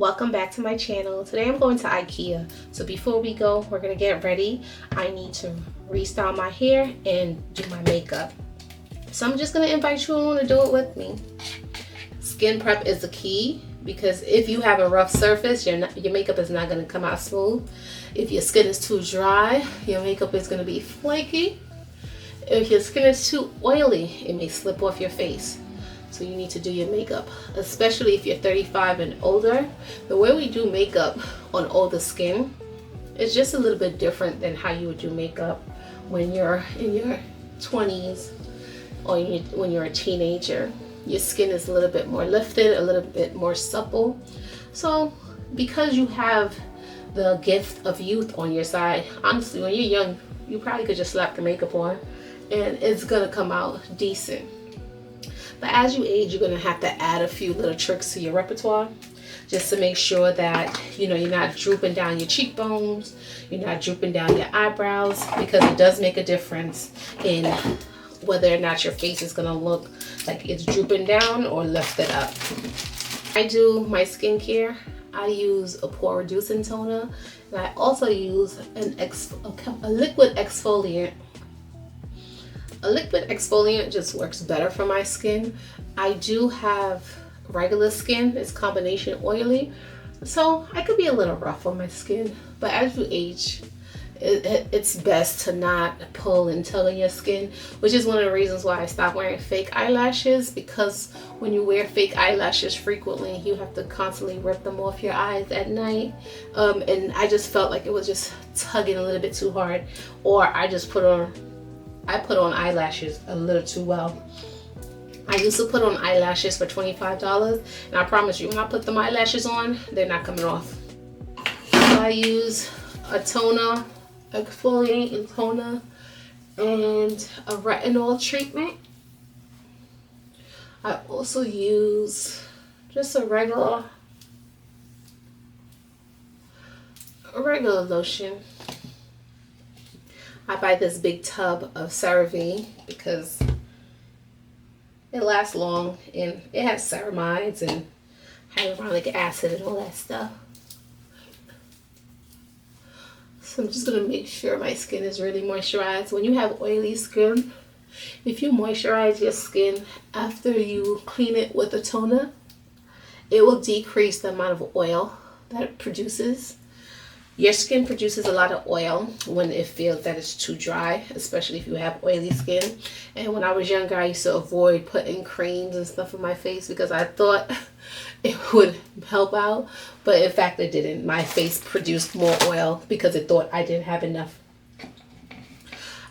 Welcome back to my channel. Today I'm going to IKEA. So before we go, we're going to get ready. I need to restyle my hair and do my makeup. So I'm just going to invite you on to do it with me. Skin prep is the key because if you have a rough surface, your makeup is not going to come out smooth. If your skin is too dry, your makeup is going to be flaky. If your skin is too oily, it may slip off your face. So you need to do your makeup, especially if you're 35 and older. The way we do makeup on older skin is just a little bit different than how you would do makeup when you're in your 20s or when you're a teenager. Your skin is a little bit more lifted, a little bit more supple. So because you have the gift of youth on your side, honestly, when you're young, you probably could just slap the makeup on and it's gonna come out decent. But as you age, you're going to have to add a few little tricks to your repertoire just to make sure that, you're not drooping down your cheekbones, you're not drooping down your eyebrows, because it does make a difference in whether or not your face is going to look like it's drooping down or lifted up. I do my skincare. I use a pore reducing toner, and I also use a liquid exfoliant. A liquid exfoliant just works better for my skin. I do have regular skin. It's combination oily, so I could be a little rough on my skin. But as you age, it's best to not pull and tug on your skin, which is one of the reasons why I stopped wearing fake eyelashes, because when you wear fake eyelashes frequently, you have to constantly rip them off your eyes at night. And I just felt like it was just tugging a little bit too hard, or I put on eyelashes a little too well. I used to put on eyelashes for $25, and I promise you, when I put them eyelashes on, they're not coming off. So I use a toner, exfoliating toner, and a retinol treatment. I also use just a regular lotion. I buy this big tub of CeraVe because it lasts long and it has ceramides and hyaluronic acid and all that stuff. So I'm just going to make sure my skin is really moisturized. When you have oily skin, if you moisturize your skin after you clean it with a toner, it will decrease the amount of oil that it produces. Your skin produces a lot of oil when it feels that it's too dry, especially if you have oily skin. And when I was younger, I used to avoid putting creams and stuff on my face because I thought it would help out. But in fact, it didn't. My face produced more oil because it thought I didn't have enough.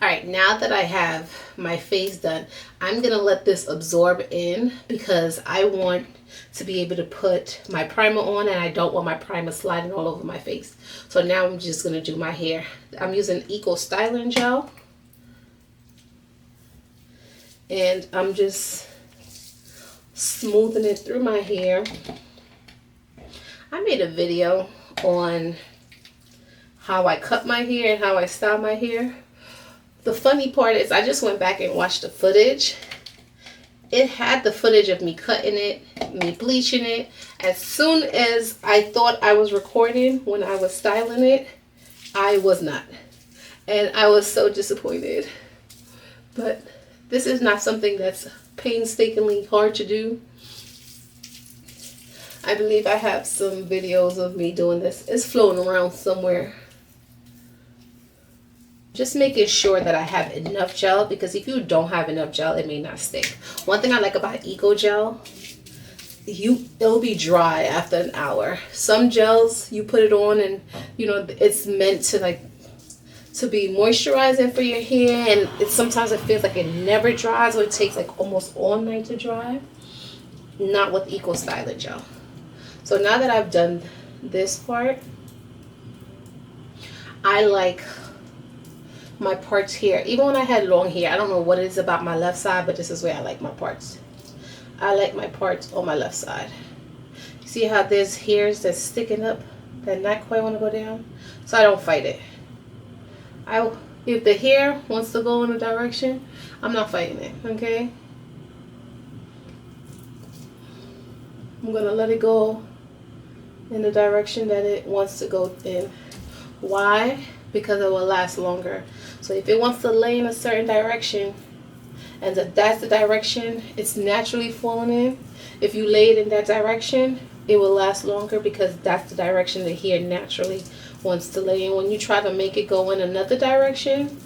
Alright, now that I have my face done, I'm going to let this absorb in because I want to be able to put my primer on, and I don't want my primer sliding all over my face. So now I'm just going to do my hair. I'm using Ecostyler Gel, and I'm just smoothing it through my hair. I made a video on how I cut my hair and how I style my hair. The funny part is I just went back and watched the footage. It had the footage of me cutting it, me bleaching it. As soon as I thought I was recording when I was styling it, I was not. And I was so disappointed. But this is not something that's painstakingly hard to do. I believe I have some videos of me doing this. It's floating around somewhere. Just making sure that I have enough gel, because if you don't have enough gel, it may not stick. One thing I like about Eco Gel, it'll be dry after an hour. Some gels, you put it on and it's meant to be moisturizing for your hair, and sometimes it feels like it never dries, or it takes like almost all night to dry. Not with Ecostyler Gel. So now that I've done this part, I like my parts here. Even when I had long hair, I don't know what it is about my left side, but this is where I like my parts. I like my parts on my left side. See how there's hairs that's sticking up that not quite want to go down? So I don't fight it. If the hair wants to go in a direction, I'm not fighting it, okay? I'm gonna let it go in the direction that it wants to go in. Why? Because it will last longer. So if it wants to lay in a certain direction, and that's the direction it's naturally falling in, if you lay it in that direction, it will last longer because that's the direction the hair naturally wants to lay in. When you try to make it go in another direction,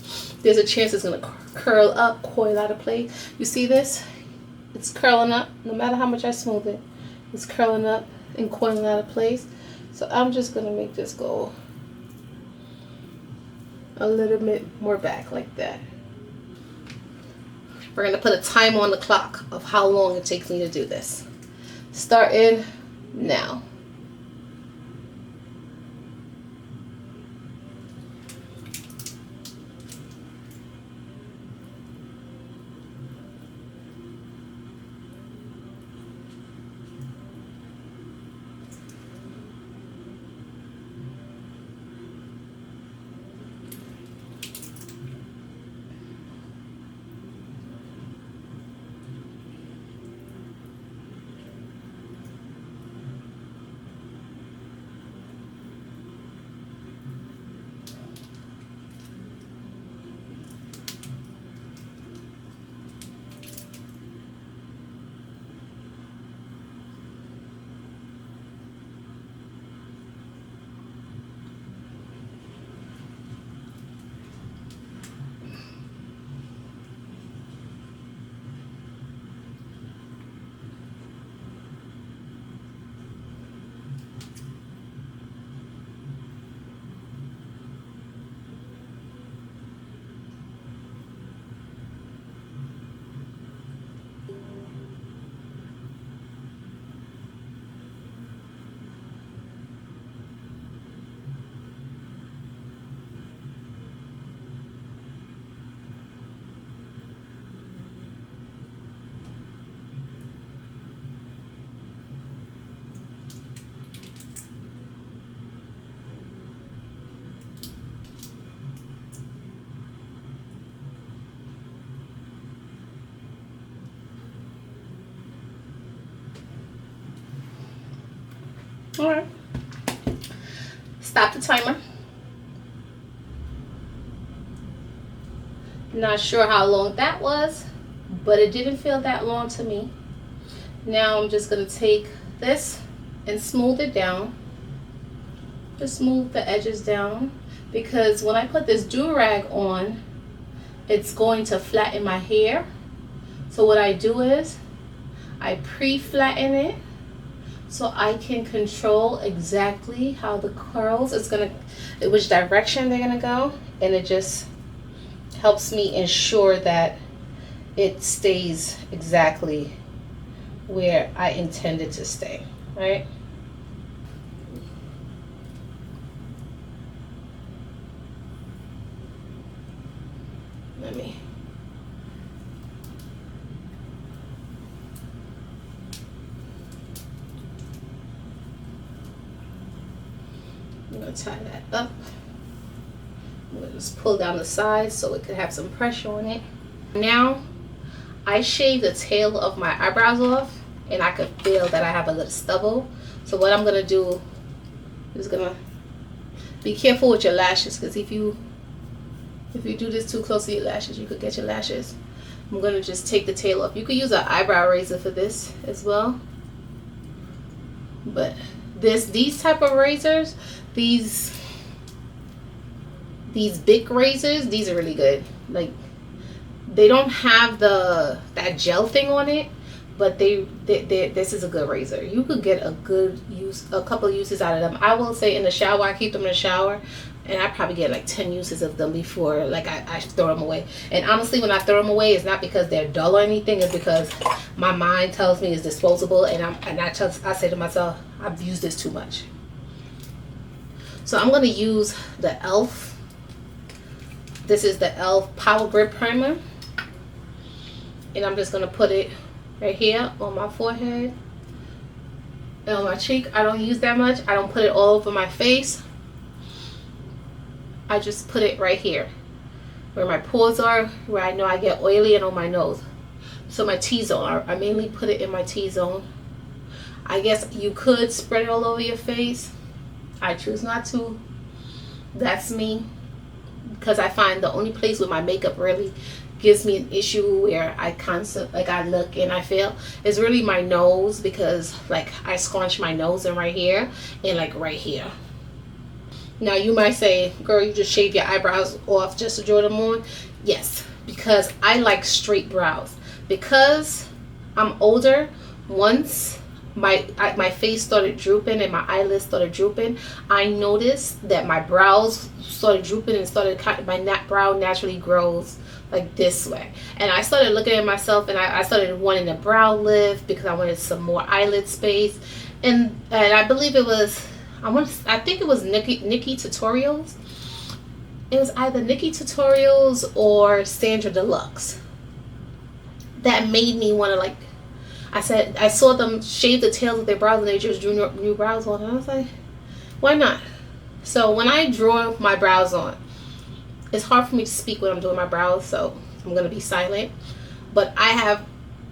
there's a chance it's going to curl up, coil out of place. You see this? It's curling up. No matter how much I smooth it, it's curling up and coiling out of place. So I'm just going to make this go a little bit more back like that. We're going to put a time on the clock of how long it takes me to do this. Starting now. Alright. Stop the timer. Not sure how long that was, but it didn't feel that long to me. Now I'm just going to take this and smooth it down. Just smooth the edges down, because when I put this do-rag on, it's going to flatten my hair. So what I do is I pre-flatten it so I can control exactly how the curls is gonna, which direction they're gonna go, and it just helps me ensure that it stays exactly where I intended to stay, right? Let me. I'm going to tie that up. I'm going to just pull down the sides so it could have some pressure on it. Now, I shaved the tail of my eyebrows off, and I could feel that I have a little stubble. So what I'm going to do is going to be careful with your lashes, because if you do this too close to your lashes, you could get your lashes. I'm going to just take the tail off. You could use an eyebrow razor for this as well. But these type of razors, these big razors, these are really good. Like, they don't have that gel thing on it, but this is a good razor. You could get a couple of uses out of them. I will say in the shower, I keep them in the shower, and I probably get like 10 uses of them before like I throw them away. And honestly, when I throw them away, it's not because they're dull or anything. It's because my mind tells me it's disposable, and I say to myself, I've used this too much. So I'm going to use the e.l.f. This is the e.l.f. Power Grip Primer, and I'm just going to put it right here on my forehead and on my cheek. I don't use that much. I don't put it all over my face. I just put it right here where my pores are, where I know I get oily, and on my nose. So my T-zone, I mainly put it in my T-zone. I guess you could spread it all over your face. I choose not to. That's me. Because I find the only place where my makeup really gives me an issue where I constantly, like, I look and I feel is really my nose, because like I scrunch my nose in right here and like right here. Now you might say, girl, you just shave your eyebrows off just to draw them on. Yes, because I like straight brows. Because I'm older, once my face started drooping and my eyelids started drooping, I noticed that my brows started drooping and my brow naturally grows like this way. And I started looking at myself, and I started wanting a brow lift because I wanted some more eyelid space. And I believe it was, I think it was Nikki Tutorials. It was either Nikki Tutorials or Sandra Deluxe that made me want to, like, I saw them shave the tails of their brows and they just drew new brows on, and I was like, why not? So when I draw my brows on, it's hard for me to speak when I'm doing my brows, so I'm going to be silent. But I have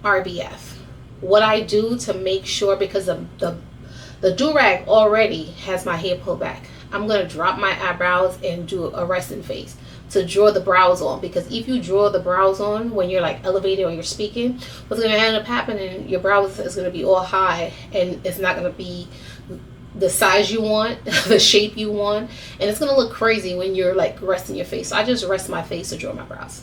RBF. What I do to make sure, because the do-rag already has my hair pulled back, I'm going to drop my eyebrows and do a resting face to draw the brows on. Because if you draw the brows on when you're like elevated or you're speaking, what's going to end up happening, your brows is going to be all high and it's not going to be the size you want, the shape you want, and it's going to look crazy when you're like resting your face. So I just rest my face to draw my brows.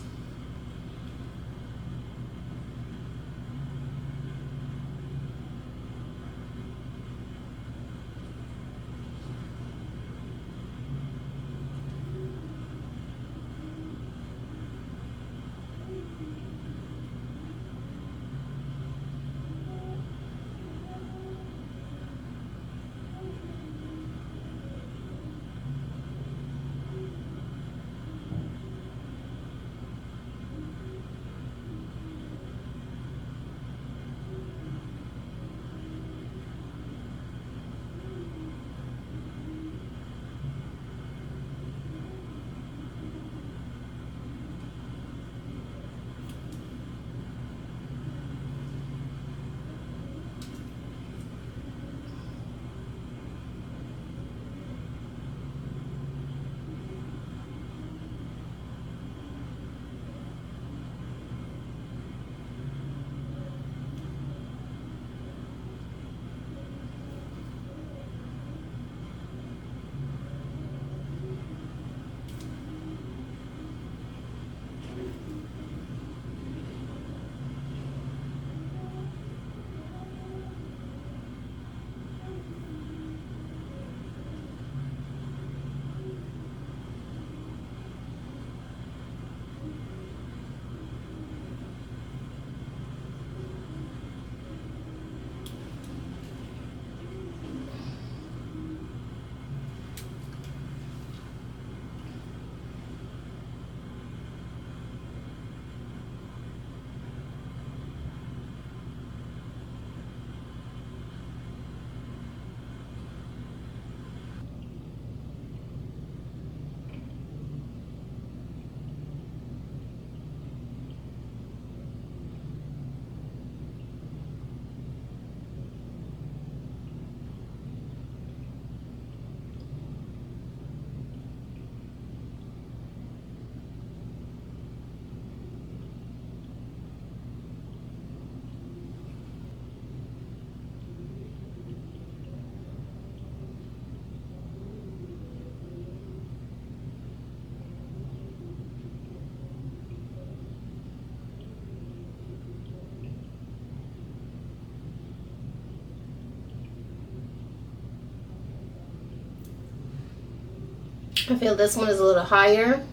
I feel this one is a little higher.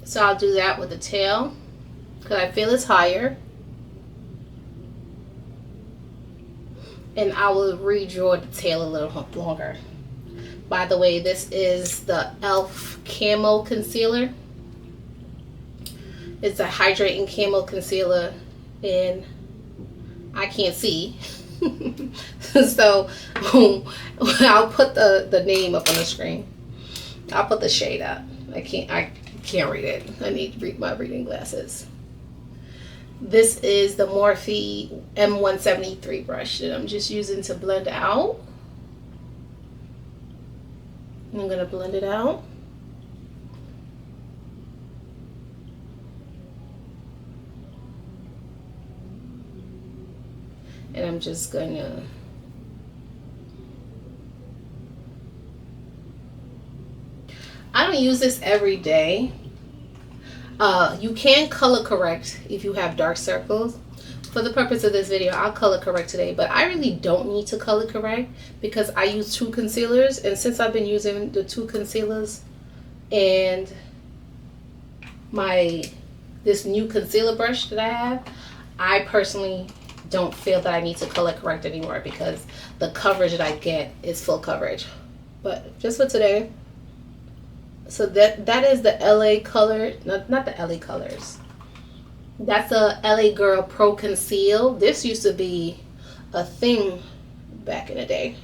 So I'll do that with the tail because I feel it's higher. And I will redraw the tail a little longer. By the way, this is the e.l.f. Camo Concealer. It's a hydrating camo concealer, and I can't see. So I'll put the name up on the screen. I'll put the shade up. I can't read it. I need to read my reading glasses. This is the Morphe M173 brush that I'm just using to blend out. I'm gonna blend it out. And I'm just gonna I don't use this every day. You can color correct if you have dark circles. For the purpose of this video, I'll color correct today, but I really don't need to color correct because I use 2 concealers, and since I've been using the 2 concealers and this new concealer brush that I have, I personally don't feel that I need to color correct anymore because the coverage that I get is full coverage. But just for today, so that is the LA color, not the LA colors. That's a LA Girl Pro Conceal. This used to be a thing back in the day,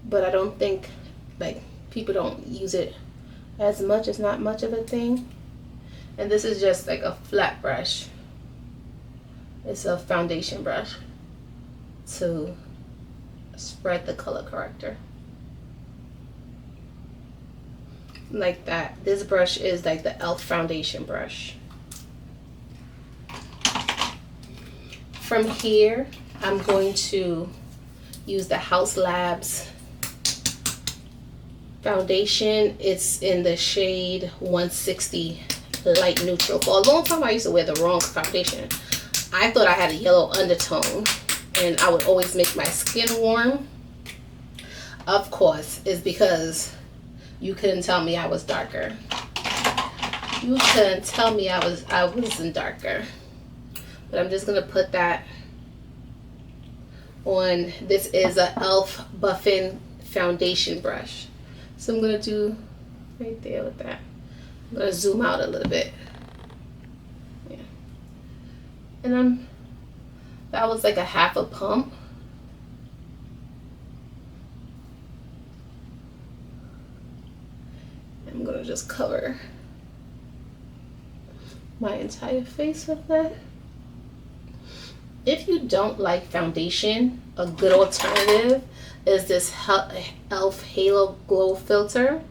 but I don't think, like, people don't use it as much. It's not much of a thing. And this is just like a flat brush. It's a foundation brush to spread the color corrector. Like that. This brush is like the e.l.f. foundation brush. From here, I'm going to use the Haus Labs foundation. It's in the shade 160 light neutral. For a long time, I used to wear the wrong foundation. I thought I had a yellow undertone, and I would always make my skin warm. Of course, it's because you couldn't tell me I was darker. You couldn't tell me I wasn't darker. But I'm just gonna put that on. This is a e.l.f. Buffing foundation brush. So I'm gonna do right there with that. I'm gonna zoom out a little bit. Yeah. And that was like a half a pump. I'm gonna just cover my entire face with that. If you don't like foundation, a good alternative is this e.l.f. Halo Glow Filter.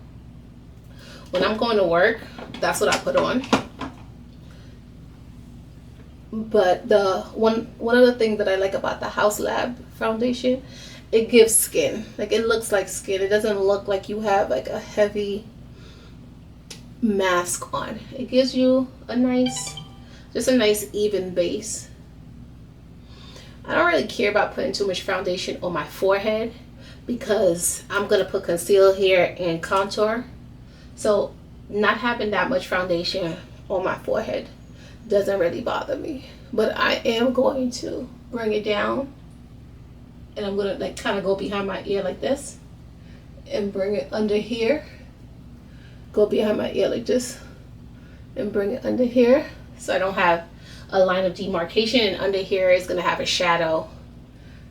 When I'm going to work, that's what I put on. But one of the things that I like about the Haus Lab foundation, it gives skin. Like, it looks like skin. It doesn't look like you have like a heavy mask on. It gives you just a nice even base. I don't really care about putting too much foundation on my forehead because I'm gonna put concealer here and contour. So not having that much foundation on my forehead doesn't really bother me. But I am going to bring it down, and I'm gonna like kind of go behind my ear like this and bring it under here. Go behind my ear like this and bring it under here, so I don't have a line of demarcation, and under here is going to have a shadow.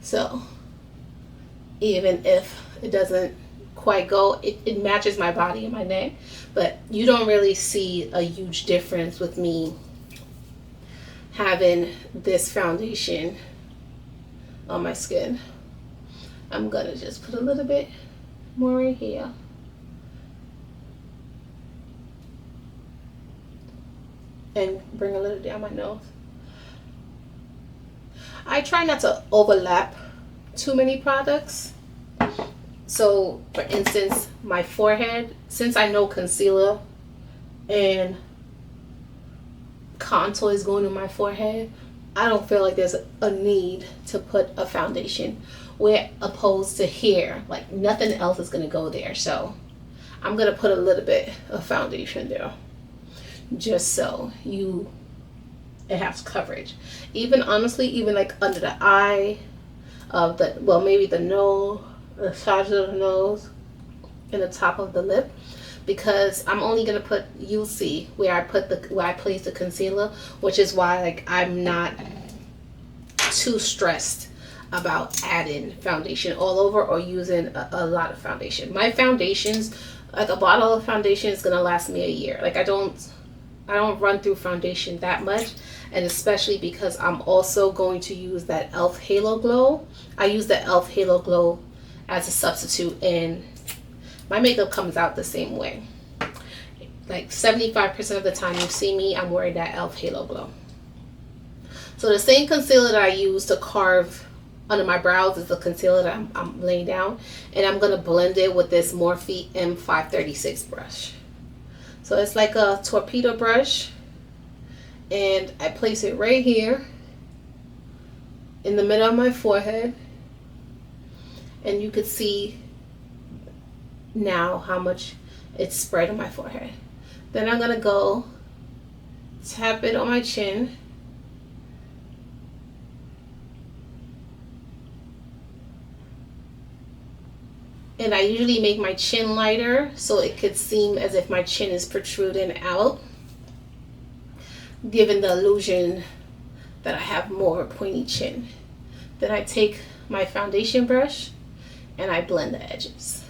So even if it doesn't quite go, it matches my body and my neck, but you don't really see a huge difference with me having this foundation on my skin. I'm gonna just put a little bit more right here. And bring a little down my nose. I try not to overlap too many products. So for instance, my forehead, since I know concealer and contour is going in my forehead, I don't feel like there's a need to put a foundation, where opposed to here, like nothing else is going to go there. So I'm going to put a little bit of foundation there, just so it has coverage. Even honestly, even like under the eye of maybe the nose, the sides of the nose, and the top of the lip, because I'm only gonna put, you'll see where I place the concealer, which is why like I'm not too stressed about adding foundation all over or using a lot of foundation. My foundations Like a bottle of foundation is gonna last me a year. Like I don't run through foundation that much, and especially because I'm also going to use that e.l.f. Halo Glow. I use the e.l.f. Halo Glow as a substitute, and my makeup comes out the same way. Like 75% of the time you see me, I'm wearing that e.l.f. Halo Glow. So the same concealer that I use to carve under my brows is the concealer that I'm laying down, and I'm gonna blend it with this Morphe M536 brush. So it's like a torpedo brush, and I place it right here in the middle of my forehead, and you could see now how much it's spread on my forehead. Then I'm gonna go tap it on my chin. And I usually make my chin lighter so it could seem as if my chin is protruding out, giving the illusion that I have more pointy chin. Then I take my foundation brush and I blend the edges,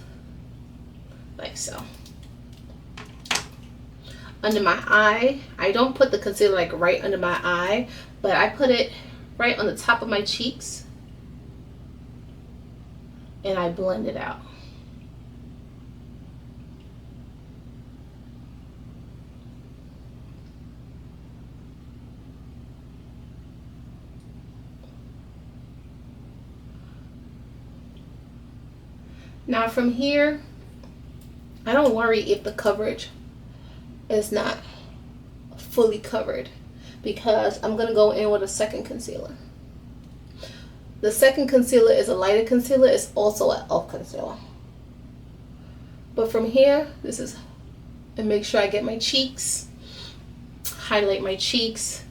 like so. Under my eye, I don't put the concealer like right under my eye, but I put it right on the top of my cheeks and I blend it out. Now from here, I don't worry if the coverage is not fully covered, because I'm gonna go in with a second concealer. The second concealer is a lighter concealer. It's also an e.l.f. concealer. But from here, this is, and make sure I get my cheeks, highlight my cheeks,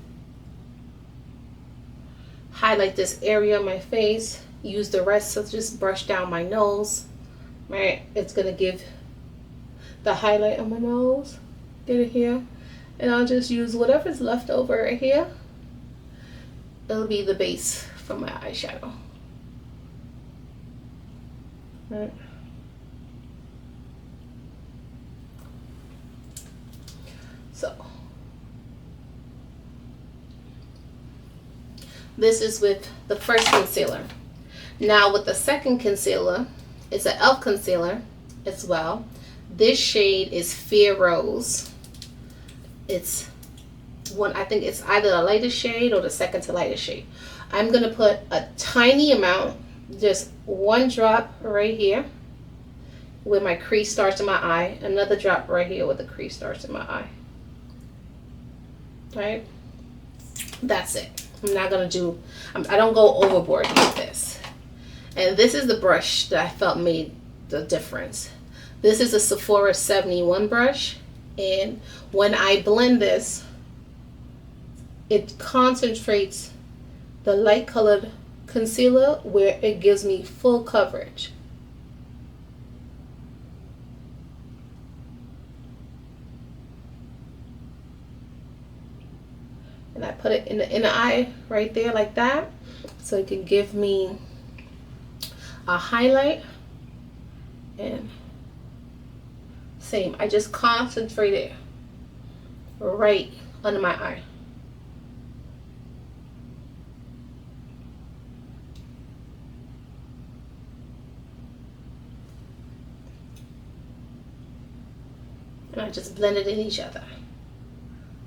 highlight this area of my face, use the rest to just brush down my nose. Right, it's gonna give the highlight on my nose. Get it here, and I'll just use whatever's left over right here. It'll be the base for my eyeshadow. Right. So this is with the first concealer. Now with the second concealer, it's an e.l.f. concealer as well. This shade is Fair Rose. It's one, I think it's either the lightest shade or the second to lightest shade. I'm gonna put a tiny amount, just one drop right here where my crease starts in my eye, another drop right here where the crease starts in my eye. Right? That's it. I'm not gonna do, I don't go overboard with this. And this is the brush that I felt made the difference. This is a Sephora 71 brush, and when I blend this, it concentrates the light colored concealer where it gives me full coverage. And I put it in the inner eye right there like that, so it can give me a highlight. And same, I just concentrate it right under my eye. And I just blend it in each other.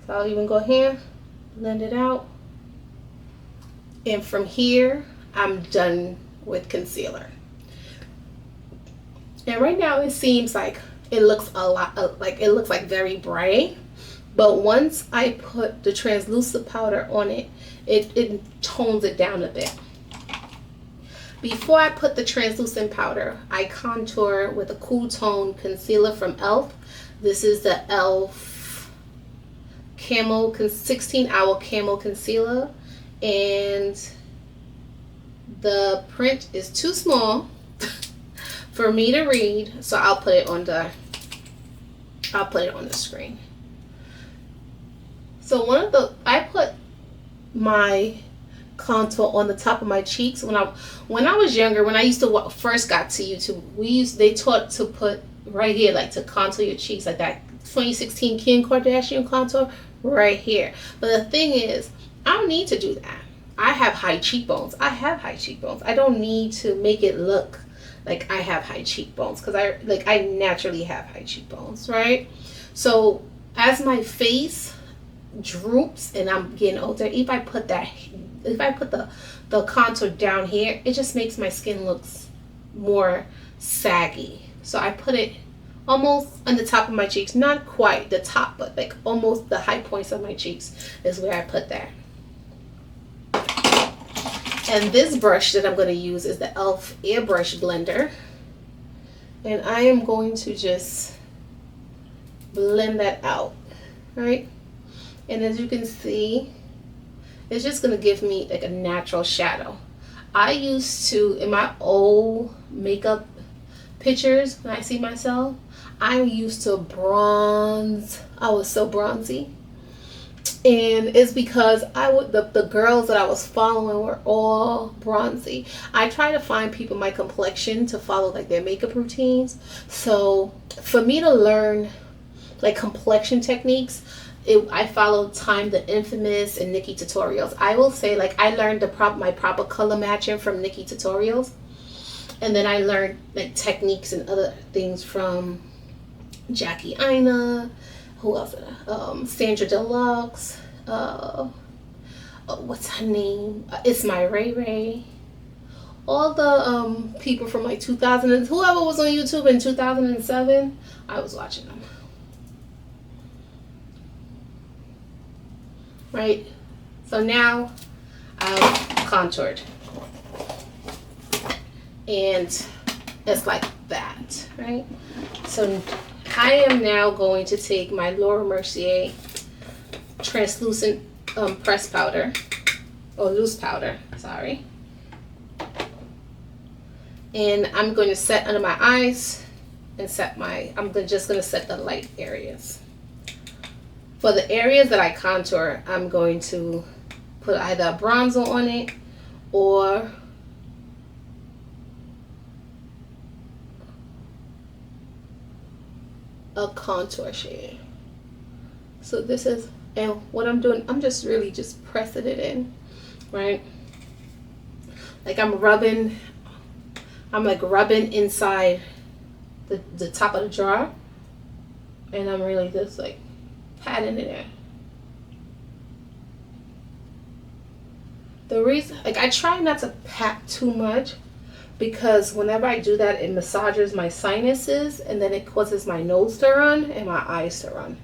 So I'll even go here, blend it out. And from here, I'm done with concealer. And right now it seems like it looks a lot, like it looks like very bright. But once I put the translucent powder on it, it tones it down a bit. Before I put the translucent powder, I contour with a cool tone concealer from e.l.f. This is the e.l.f. Camo 16-hour Camo Concealer, and the print is too small for me to read, so I'll put it on the screen. So I put my contour on the top of my cheeks. When I was younger, when I used to first got to YouTube, they taught to put right here, like to contour your cheeks, like that 2016 Kim Kardashian contour right here. But the thing is, I don't need to do that. I have high cheekbones. I have high cheekbones. I don't need to make it look like I have high cheekbones, because I naturally have high cheekbones, right? So as my face droops and I'm getting older, if I put the contour down here, it just makes my skin looks more saggy. So I put it almost on the top of my cheeks, not quite the top, but like almost the high points of my cheeks is where I put that. And this brush that I'm going to use is the e.l.f. airbrush blender, and I am going to just blend that out, right? And as you can see, it's just going to give me like a natural shadow. I used to, in my old makeup pictures, when I see myself, I used to bronze. I was so bronzy. And it's because the girls that I was following were all bronzy. I try to find people my complexion to follow like their makeup routines. So for me to learn like complexion techniques, I followed Time the Infamous and Nikki tutorials. I will say, like, I learned my proper color matching from Nikki tutorials, and then I learned like techniques and other things from Jackie Aina. Who else? Sandra Deluxe. What's her name? It's my Ray Ray. All the people from like 2000, whoever was on YouTube in 2007, I was watching them. Right? So now I've contoured. And it's like that, right? So I am now going to take my Laura Mercier translucent press powder, or loose powder, sorry. And I'm going to set under my eyes and set just going to set the light areas. For the areas that I contour, I'm going to put either a bronzer on it or a contour shade. So this is, and what I'm doing, I'm just really just pressing it in, right? Like I'm like rubbing inside the top of the jar, and I'm really just like patting it in. The reason, like, I try not to pat too much, because whenever I do that, it massages my sinuses, and then it causes my nose to run and my eyes to run.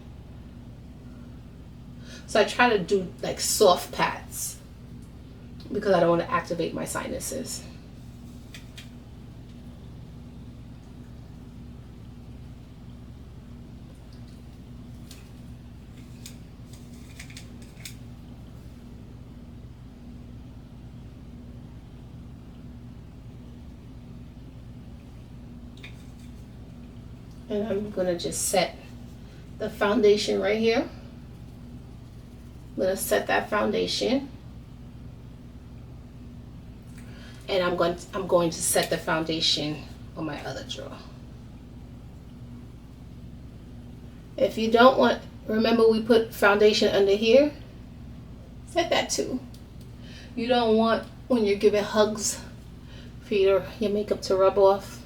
So I try to do like soft pats because I don't want to activate my sinuses. And I'm going to just set the foundation right here. I'm going to set that foundation. And I'm going to set the foundation on my other drawer. If you don't want, remember we put foundation under here, set that too. You don't want, when you're giving hugs, for your makeup to rub off.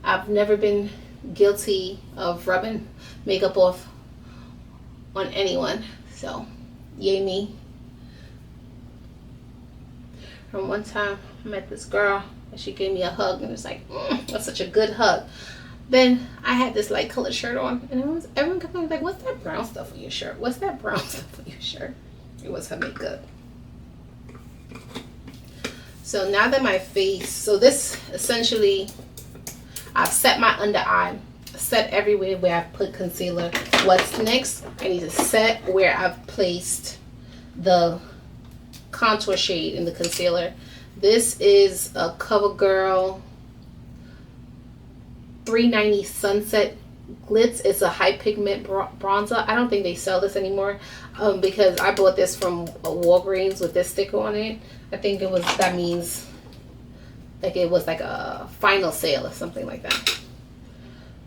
I've never been guilty of rubbing makeup off on anyone, so yay me. From one time I met this girl and she gave me a hug, and it was like, that's such a good hug. Then I had this light colored shirt on, and everyone kept like, what's that brown stuff on your shirt? What's that brown stuff on your shirt? It was her makeup. So now that my face, so this essentially, I've set my under eye, set everywhere where I've put concealer. What's next? I need to set where I've placed the contour shade in the concealer. This is a Covergirl 390 Sunset Glitz. It's a high pigment bronzer. I don't think they sell this anymore because I bought this from Walgreens with this sticker on it. I think it was, that means like it was like a final sale or something like that.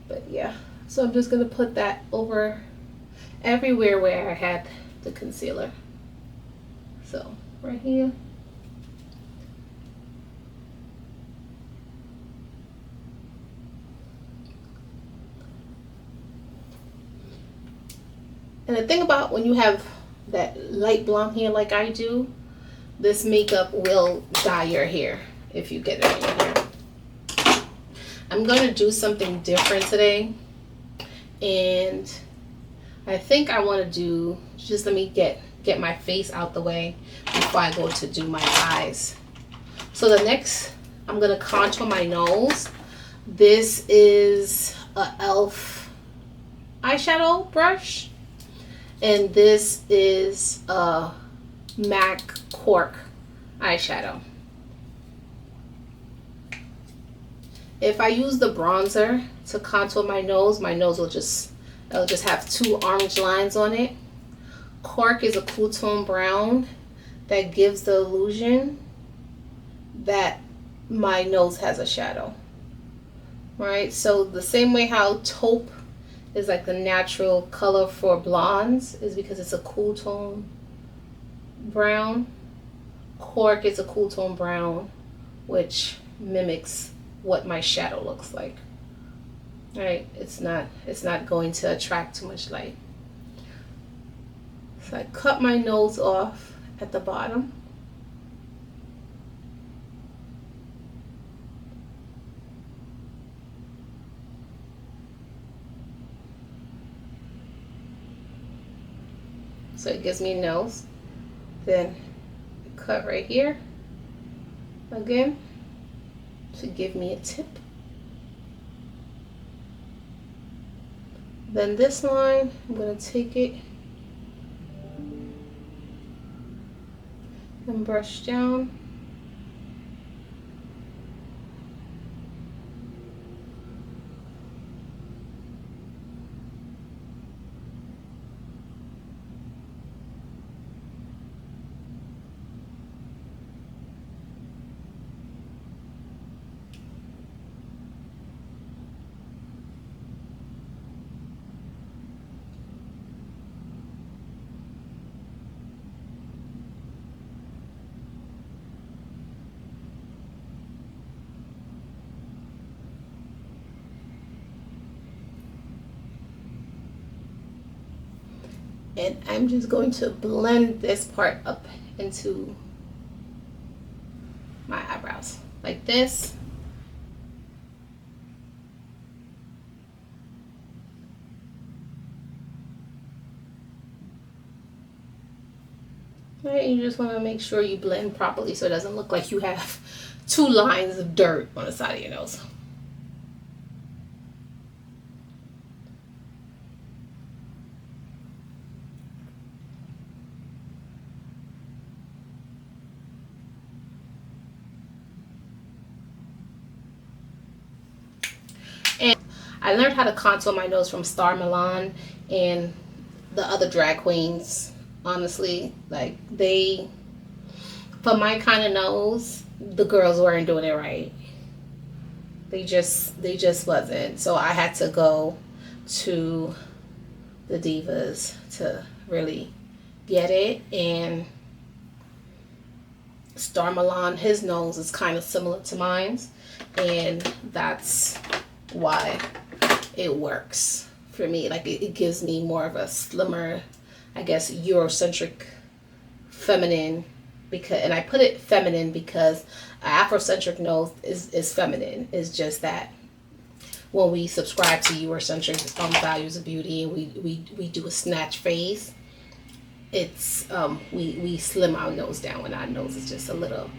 But yeah, so I'm just gonna put that over everywhere where I had the concealer. So right here. And the thing about when you have that light blonde hair like I do, this makeup will dye your hair if you get it in your hair. I'm going to do something different today. And I think I want to do, just let me get my face out the way before I go to do my eyes. So the next, I'm going to contour my nose. This is a e.l.f. eyeshadow brush. And this is a MAC Cork eyeshadow. If I use the bronzer to contour my nose will just, it'll just have two orange lines on it. Cork is a cool tone brown that gives the illusion that my nose has a shadow. Right? So the same way how taupe is like the natural color for blondes is because it's a cool tone brown. Cork is a cool tone brown, which mimics what my shadow looks like. Right? It's not going to attract too much light. So I cut my nose off at the bottom. So it gives me a nose. Then cut right here again to give me a tip. Then this line, I'm going to take it and brush down. And I'm just going to blend this part up into my eyebrows like this. Right, you just want to make sure you blend properly so it doesn't look like you have two lines of dirt on the side of your nose. And I learned how to contour my nose from Star Milan and the other drag queens. Honestly, like for my kind of nose, the girls weren't doing it right. They just wasn't. So I had to go to the divas to really get it. And Star Milan, his nose is kind of similar to mine's, and that's why it works for me. Like it gives me more of a slimmer, I guess, Eurocentric feminine, because, and I put it feminine because Afrocentric nose is feminine. It's just that when we subscribe to Eurocentric values of beauty and we do a snatch face, it's we slim our nose down when our nose is just a little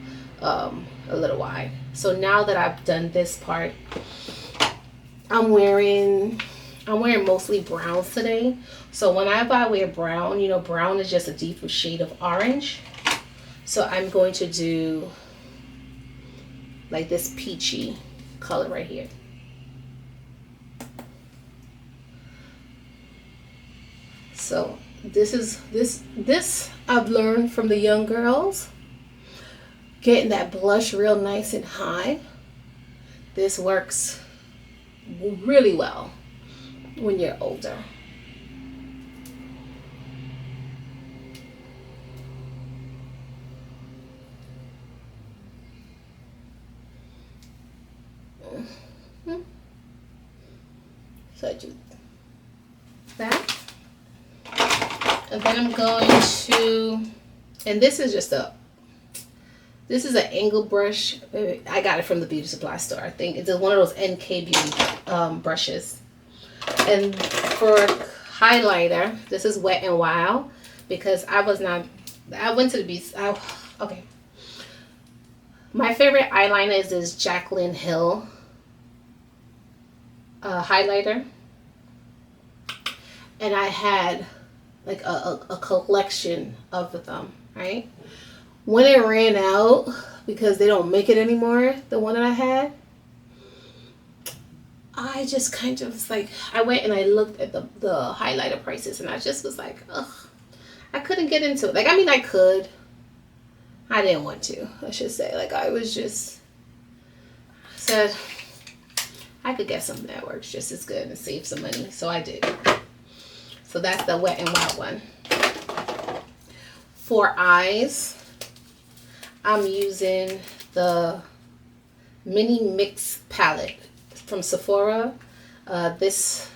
wide. So now that I've done this part, I'm wearing mostly browns today. So whenever I wear brown, you know, brown is just a deeper shade of orange. So I'm going to do like this peachy color right here. So this I've learned from the young girls. Getting that blush real nice and high. This works really well when you're older. So I do that. And then I'm going to, and this is just this is an angle brush. I got it from the beauty supply store. I think it's one of those NK Beauty brushes. And for highlighter, this is Wet n Wild, because I went to the beach. Okay. My favorite eyeliner is this Jaclyn Hill highlighter. And I had like a collection of them, right? When it ran out, because they don't make it anymore, the one that I had, I just kind of was like, I went and I looked at the highlighter prices, and I just was like, ugh, I couldn't get into it. Like, I mean, I could. I didn't want to, I should say. Like, I was just said I could get something that works just as good and save some money. So I did. So that's the Wet n Wild one. For eyes, I'm using the Mini Mix palette from Sephora. This,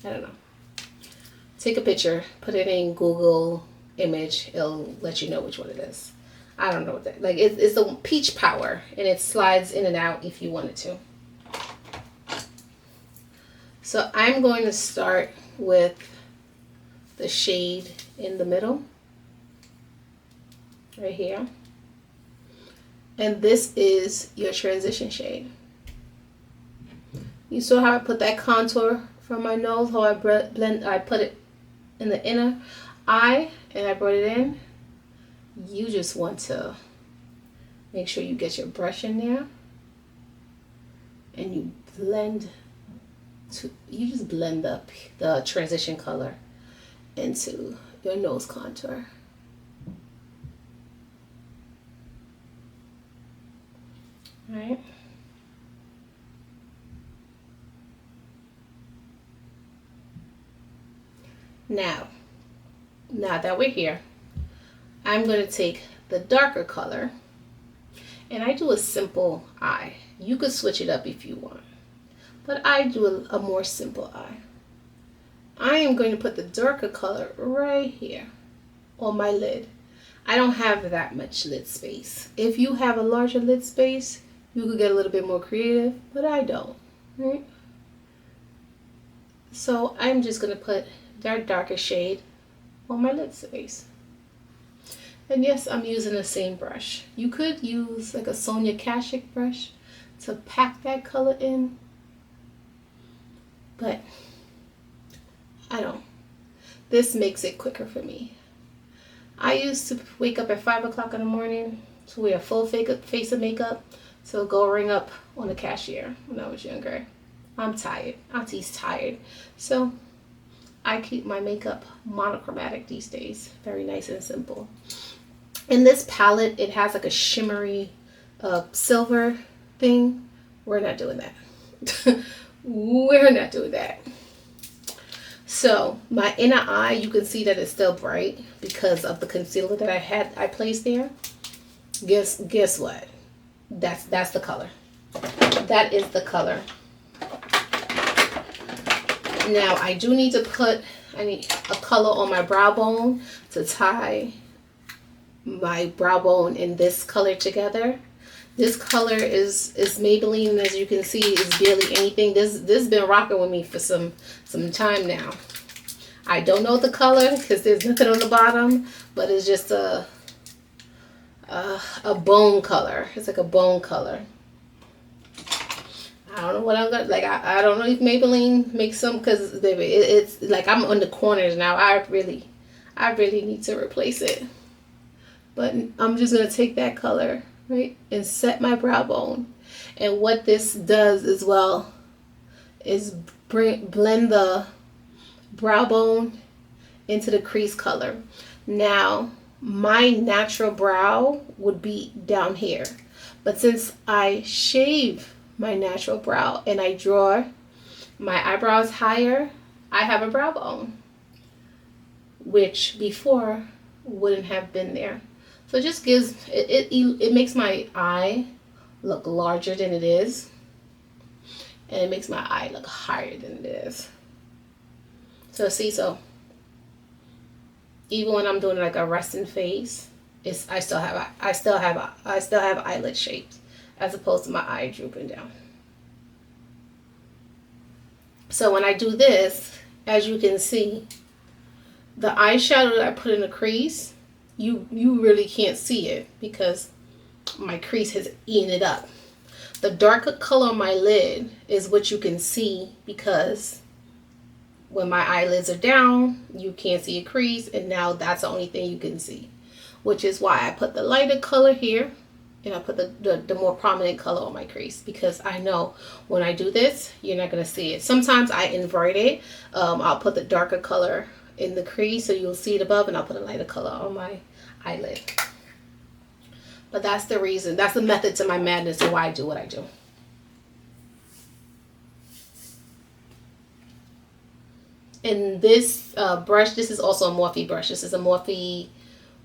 I don't know. Take a picture, put it in Google image. It'll let you know which one it is. I don't know what that, like it's the peach power, and it slides in and out if you wanted to. So I'm going to start with the shade in the middle, right here. And this is your transition shade. You saw how I put that contour from my nose, how I put it in the inner eye, and I brought it in. You just want to make sure you get your brush in there, and you blend you just blend up the transition color into your nose contour. All right. Now that we're here, I'm going to take the darker color, and I do a simple eye. You could switch it up if you want, but I do a more simple eye. I am going to put the darker color right here on my lid. I don't have that much lid space. If you have a larger lid space, you could get a little bit more creative, but I don't, right? So I'm just going to put that darker shade on my lid space. And yes, I'm using the same brush. You could use like a Sonia Kashuk brush to pack that color in, but I don't. This makes it quicker for me. I used to wake up at 5 o'clock in the morning to wear a full face of makeup to go ring up on the cashier when I was younger. I'm tired. Auntie's tired. So I keep my makeup monochromatic these days. Very nice and simple. In this palette, it has like a shimmery silver thing. We're not doing that. We're not doing that. So my inner eye, you can see that it's still bright because of the concealer that I placed there. Guess what? That's the color. That is the color. Now I do need to put a color on my brow bone to tie my brow bone in this color together. This color is Maybelline, as you can see, is barely anything. This has been rocking with me for some time now. I don't know the color because there's nothing on the bottom, but it's just a bone color. It's like a bone color. I don't know what I'm gonna like. I don't know if Maybelline makes some, because it's like I'm on the corners now. I really need to replace it. But I'm just gonna take that color, right, and set my brow bone. And what this does as well is blend the brow bone into the crease color. Now my natural brow would be down here, but since I shave my natural brow and I draw my eyebrows higher, I have a brow bone, which before wouldn't have been there. So it just gives, it makes my eye look larger than it is. And it makes my eye look higher than it is. So see, so even when I'm doing like a resting face, I still have eyelid shapes as opposed to my eye drooping down. So when I do this, as you can see, the eyeshadow that I put in the crease, you really can't see it because my crease has eaten it up. The darker color on my lid is what you can see because when my eyelids are down, you can't see a crease, and now that's the only thing you can see. Which is why I put the lighter color here and I put the more prominent color on my crease, because I know when I do this, you're not going to see it. Sometimes I invert it. I'll put the darker color in the crease so you'll see it above, and I'll put a lighter color on my eyelid. But that's the reason, that's the method to my madness of why I do what I do. And this brush, this is also a Morphe brush. This is a Morphe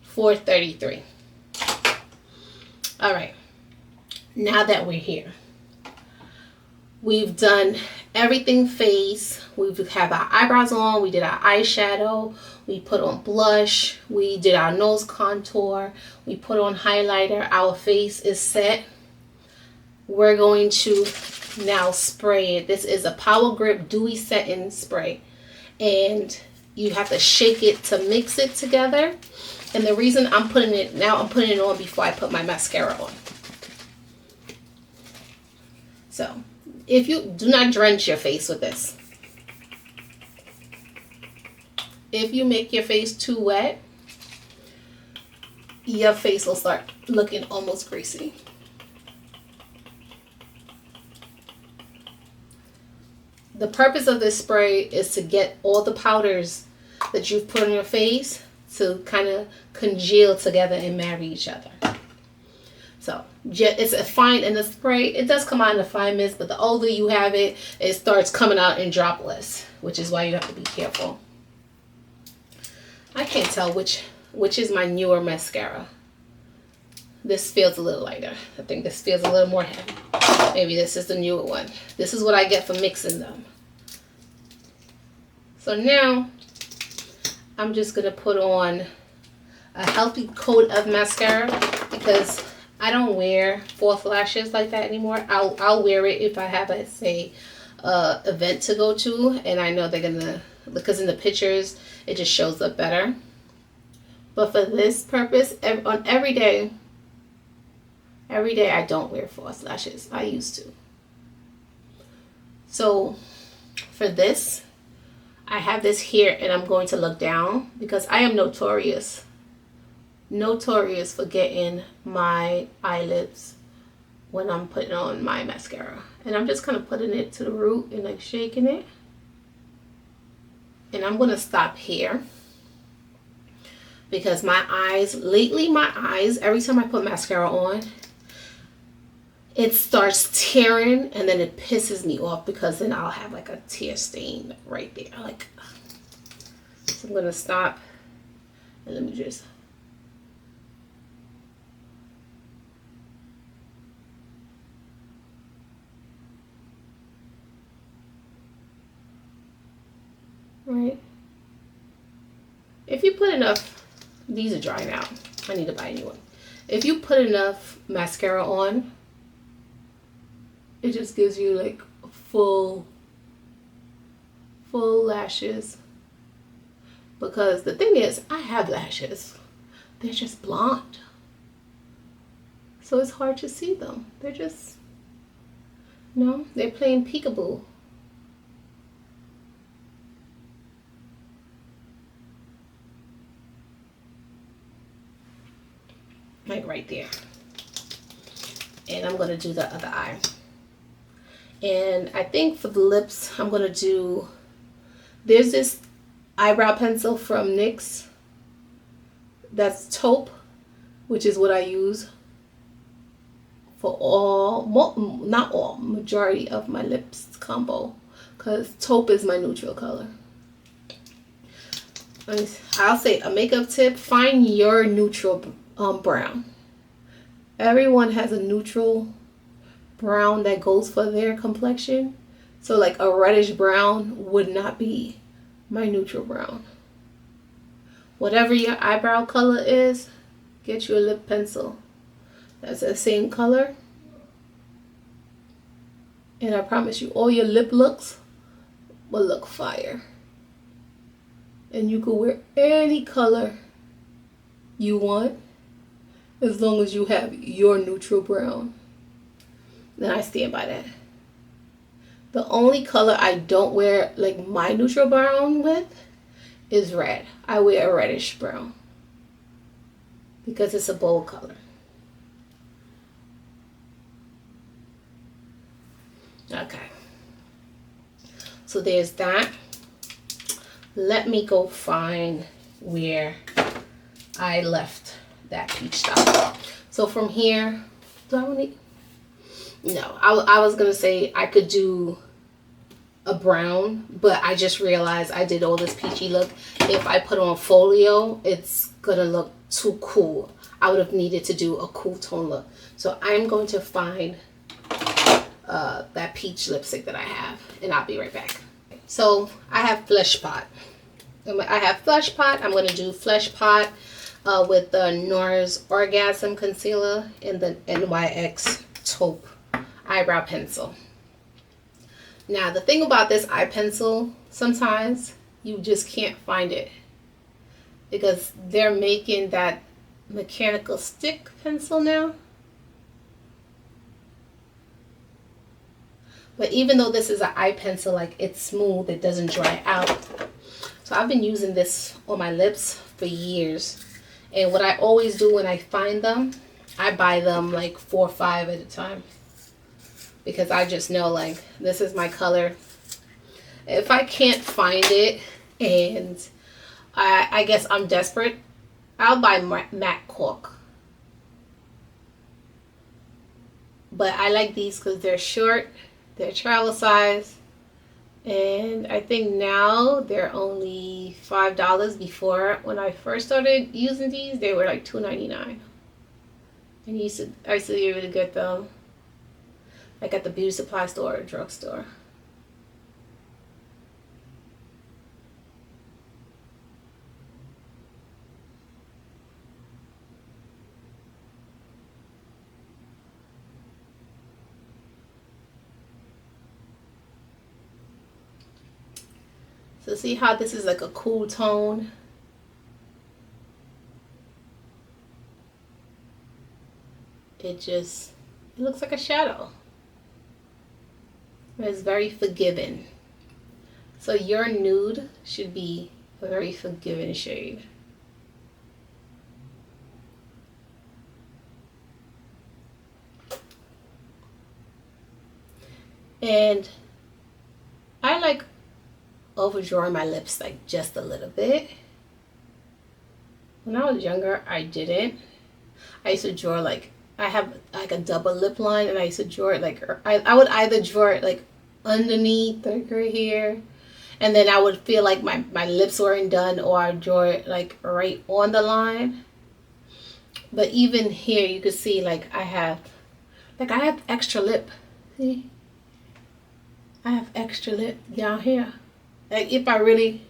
433. All right, now that we're here, we've done everything face. We have our eyebrows on, we did our eyeshadow, we put on blush, we did our nose contour, we put on highlighter, our face is set. We're going to now spray it. This is a Power Grip Dewy Setting Spray, and you have to shake it to mix it together. And the reason I'm putting it on before I put my mascara on. So if you do not drench your face with this. If you make your face too wet, your face will start looking almost greasy. The purpose of this spray is to get all the powders that you've put on your face to kind of congeal together and marry each other. So it's a fine in the spray. It does come out in a fine mist, but the older you have it, it starts coming out in droplets, which is why you have to be careful. I can't tell which is my newer mascara. This feels a little lighter. I think this feels a little more heavy. Maybe this is the newer one. This is what I get for mixing them. So now I'm just gonna put on a healthy coat of mascara because I don't wear false lashes like that anymore. I'll wear it if I have a event to go to, and I know they're gonna, because in the pictures it just shows up better. But for this purpose, every day I don't wear false lashes. I used to. So for this, I have this here, and I'm going to look down because I am notorious for getting my eyelids when I'm putting on my mascara. And I'm just kind of putting it to the root and like shaking it. And I'm going to stop here because my eyes, every time I put mascara on, it starts tearing, and then it pisses me off because then I'll have like a tear stain right there. Like, so I'm going to stop and let me just. Right. If you put enough, these are drying out. I need to buy a new one. If you put enough mascara on, it just gives you like full lashes. Because the thing is, I have lashes. They're just blonde. So it's hard to see them. They're just, they're plain peekaboo. Like right there. And I'm going to do the other eye. And I think for the lips, I'm going to do, there's this eyebrow pencil from NYX. That's taupe, which is what I use for majority of my lips combo. because taupe is my neutral color. I'll say a makeup tip: find your neutral brown. Everyone has a neutral brown that goes for their complexion. So like a reddish brown would not be my neutral brown. Whatever your eyebrow color is, get you a lip pencil that's the same color. And I promise you, all your lip looks will look fire. And you can wear any color you want as long as you have your neutral brown. Then I stand by that. The only color I don't wear like my neutral brown with is red. I wear a reddish brown because it's a bold color. Okay. So there's that. Let me go find where I left that peach stuff. So from here, do I want to? No, I was gonna say I could do a brown, but I just realized I did all this peachy look. If I put on folio, it's gonna look too cool. I would have needed to do a cool tone look. So I'm going to find that peach lipstick that I have, and I'll be right back. So I have Flesh Pot. I'm going to do Flesh Pot with the NARS Orgasm Concealer and the NYX Taupe Eyebrow Pencil. Now the thing about this eye pencil, sometimes you just can't find it because they're making that mechanical stick pencil now. But even though this is an eye pencil, like it's smooth, it doesn't dry out. So I've been using this on my lips for years. And what I always do when I find them, I buy them like 4 or 5 at a time. Because I just know like this is my color. If I can't find it and I guess I'm desperate, I'll buy matte Cork. But I like these because they're short. They're travel size, and I think now they're only $5. Before, when I first started using these, they were like $2.99. And I used to be able to get them like at the beauty supply store or drugstore. So see how this is like a cool tone? It looks like a shadow. It's very forgiving. So your nude should be a very forgiving shade. And I like overdrawing my lips like just a little bit. When I was younger, I didn't. I used to draw like, I have like a double lip line, and I used to draw it like, I would either draw it like underneath like right here, and then I would feel like my lips weren't done, or I'd draw it like right on the line. But even here you can see like I have extra lip. See? I have extra lip down here. Like if I really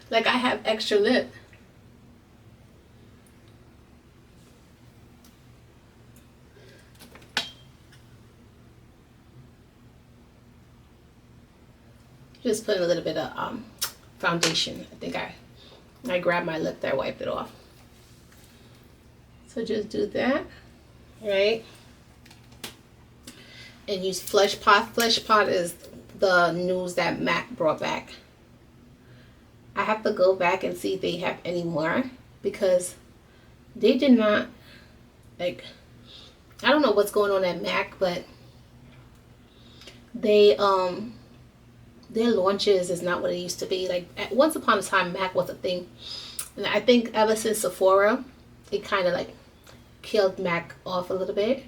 like I have extra lip. Just put a little bit of foundation. I think I grabbed my lip there, wiped it off. So just do that, right? And use Flesh Pot. Flesh Pot is the news that MAC brought back. I have to go back and see if they have any more, because they did not, like, I don't know what's going on at MAC, but they their launches is not what it used to be. Like once upon a time, MAC was a thing. And I think ever since Sephora, it kind of like killed MAC off a little bit,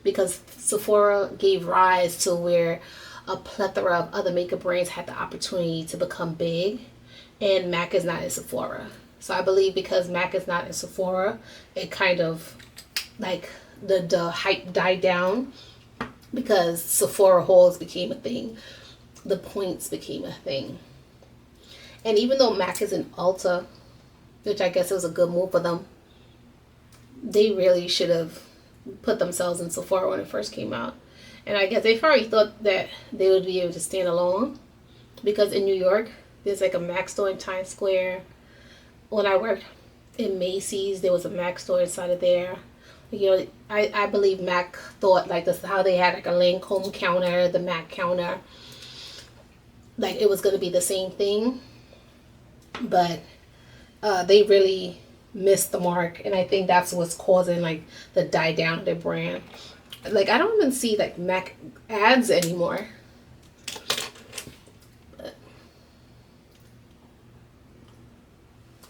because Sephora gave rise to where a plethora of other makeup brands had the opportunity to become big, and MAC is not in Sephora. So I believe because MAC is not in Sephora, it kind of like the hype died down, because Sephora hauls became a thing, the points became a thing. And even though MAC is in Ulta, which I guess it was a good move for them, they really should have put themselves in Sephora when it first came out. And I guess they probably thought that they would be able to stand alone, because in New York, there's like a MAC store in Times Square. When I worked in Macy's, there was a MAC store inside of there. You know, I believe MAC thought like this, how they had like a Lancome counter, the MAC counter, like it was going to be the same thing. But they really missed the mark, and I think that's what's causing like the die down of their brand. Like I don't even see like MAC ads anymore.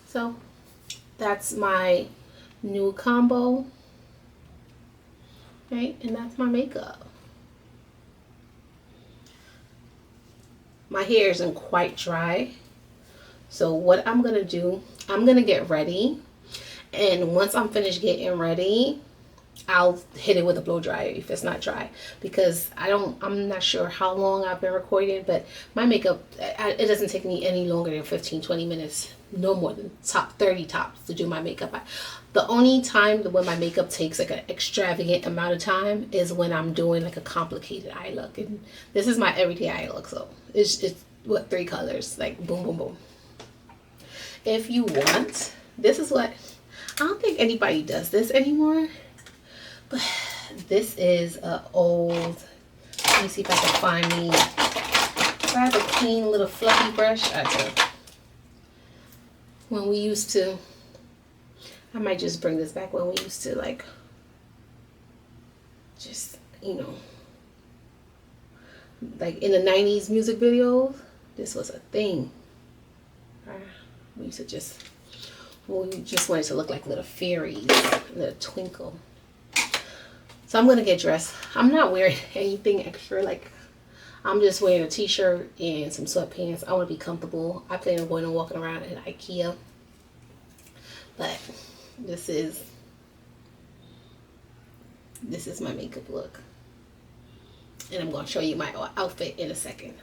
So that's my new combo, right? And that's my makeup. My hair isn't quite dry, so what I'm gonna do, I'm gonna get ready, and once I'm finished getting ready, I'll hit it with a blow dryer if it's not dry, because I'm not sure how long I've been recording, but my makeup, it doesn't take me any longer than 15-20 minutes, no more than 30 tops to do my makeup. The only time when my makeup takes like an extravagant amount of time is when I'm doing like a complicated eye look, and this is my everyday eye look, so it's what, 3 colors, like boom boom boom. If you want, this is what, I don't think anybody does this anymore, but this is an old, let me see if I can find me, if I have a clean little fluffy brush, I do. When we used to, I might just bring this back, when we used to like, just, you know, like in the 90s music videos, this was a thing. We used to just, we just wanted to look like little fairies, little twinkle. So I'm going to get dressed. I'm not wearing anything extra. Like, I'm just wearing a t-shirt and some sweatpants. I want to be comfortable. I plan on going and walking around at IKEA. But this is my makeup look. And I'm going to show you my outfit in a second.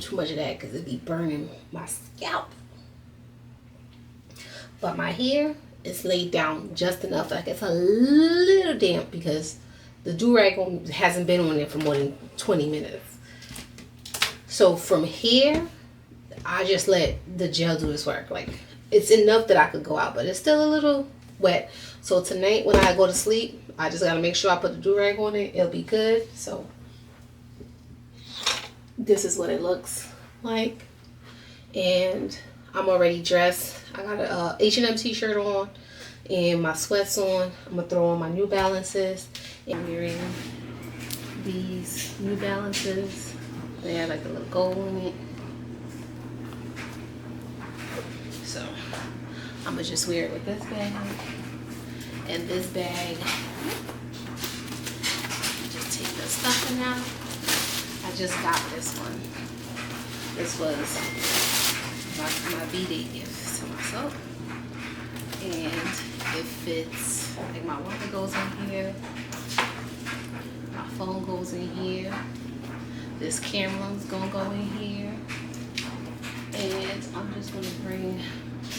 Too much of that because it'd be burning my scalp, but my hair is laid down just enough, like it's a little damp because the do-rag hasn't been on there for more than 20 minutes. So from here, I just let the gel do its work. Like, it's enough that I could go out, but it's still a little wet. So tonight when I go to sleep, I just gotta make sure I put the do-rag on it. It'll be good. So this is what it looks like, and I'm already dressed. I got a H&M t-shirt on and my sweats on. I'm gonna throw on my New Balances, and I'm wearing these New Balances. They have like a little gold in it, so I'm gonna just wear it with this bag and this bag. Just take the stuffing out. I I just got this one. This was my B-Day gift to myself. And it fits, like my wallet goes in here. My phone goes in here. This camera's gonna go in here. And I'm just gonna bring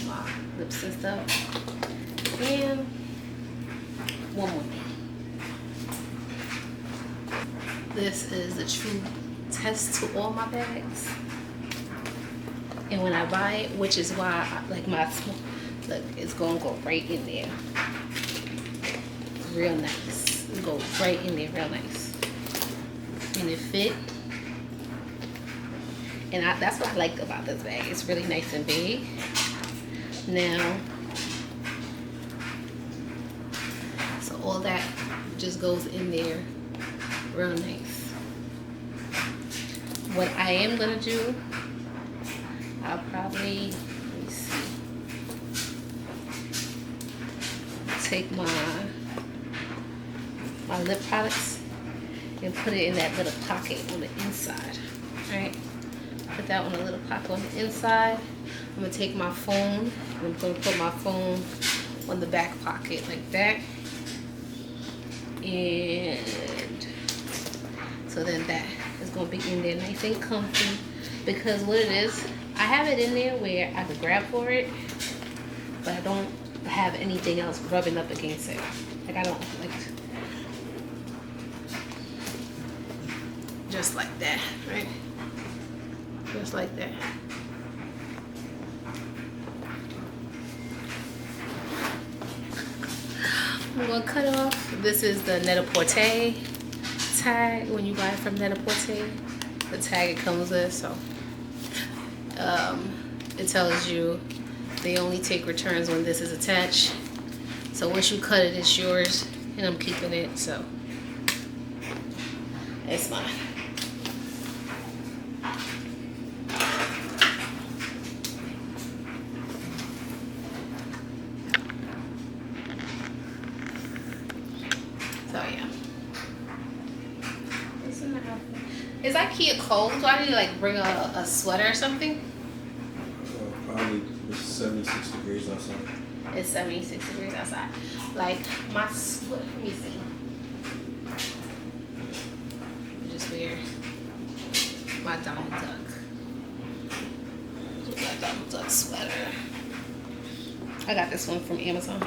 my lips and stuff. And one more thing. This is a true test to all my bags. And when I buy it, which is why like my, look, it's gonna go right in there. Real nice. It goes right in there real nice. And it fit. And that's what I like about this bag. It's really nice and big. Now, so all that just goes in there real nice. What I am gonna do, I'll probably, let me see, take my lip products and put it in that little pocket on the inside, right? Put that on a little pocket on the inside. I'm gonna take my phone and I'm gonna put my phone on the back pocket like that. And so then that is gonna be in there nice and comfy, because what it is, I have it in there where I could grab for it, but I don't have anything else rubbing up against it. Like I don't like, just like that, right? Just like that. I'm gonna cut off. This is the Net-a-Porter tag. When you buy it from Net-a-Porter, the tag it comes with. So it tells you they only take returns when this is attached. So once you cut it, it's yours, and I'm keeping it. So it's mine. So yeah. Is IKEA cold? Do I need to like bring a sweater or something? Probably it's 76 degrees outside. It's 76 degrees outside. Like my sweater, let me see. Just wear my Donald Duck. My Donald Duck sweater. I got this one from Amazon.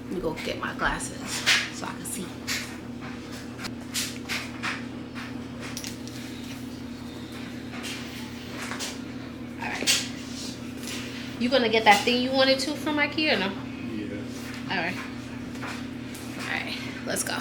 Let me go get my glasses so I can see. Alright. You gonna get that thing you wanted to from IKEA or no? Yeah. Alright. Alright, let's go.